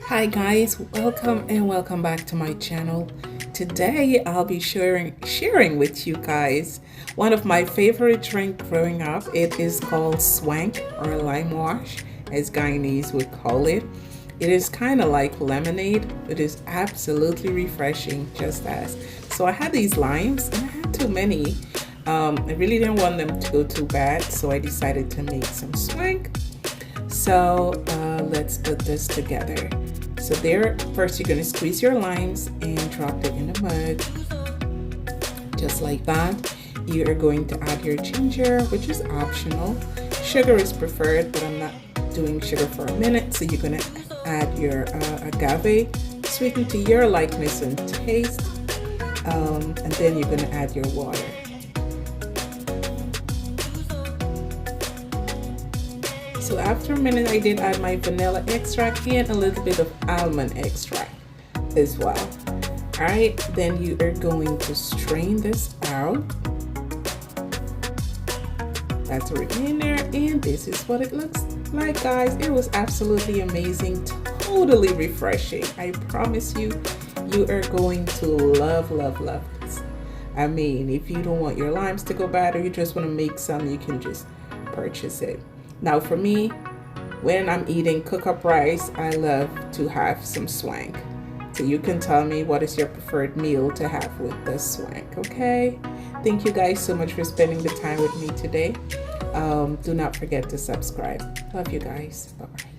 Hi guys, welcome back to my channel. Today I'll be sharing with you guys one of my favorite drink growing up. It is called SWANK, or Limewash as Guyanese would call it. It is kind of like lemonade. It is absolutely refreshing, just as. So I had these limes and I had too many. I really didn't want them to go too bad, so I decided to make some SWANK. So let's put this together. So first you're going to squeeze your limes and drop it in a mug, just like that. You are going to add your ginger, which is optional. Sugar is preferred, but I'm not doing sugar for a minute. So you're going to add your agave, sweeten to your likeness and taste, and then you're going to add your water. So after a minute, I did add my vanilla extract and a little bit of almond extract as well. All right, then you are going to strain this out. That's already in there, and this is what it looks like, guys. It was absolutely amazing, totally refreshing. I promise you, you are going to love this. I mean, if you don't want your limes to go bad or you just want to make some, you can just purchase it. Now for me, when I'm eating cook-up rice, I love to have some SWANK. So you can tell me what is your preferred meal to have with the SWANK, okay? Thank you guys so much for spending the time with me today. Do not forget to subscribe. Love you guys. Bye-bye.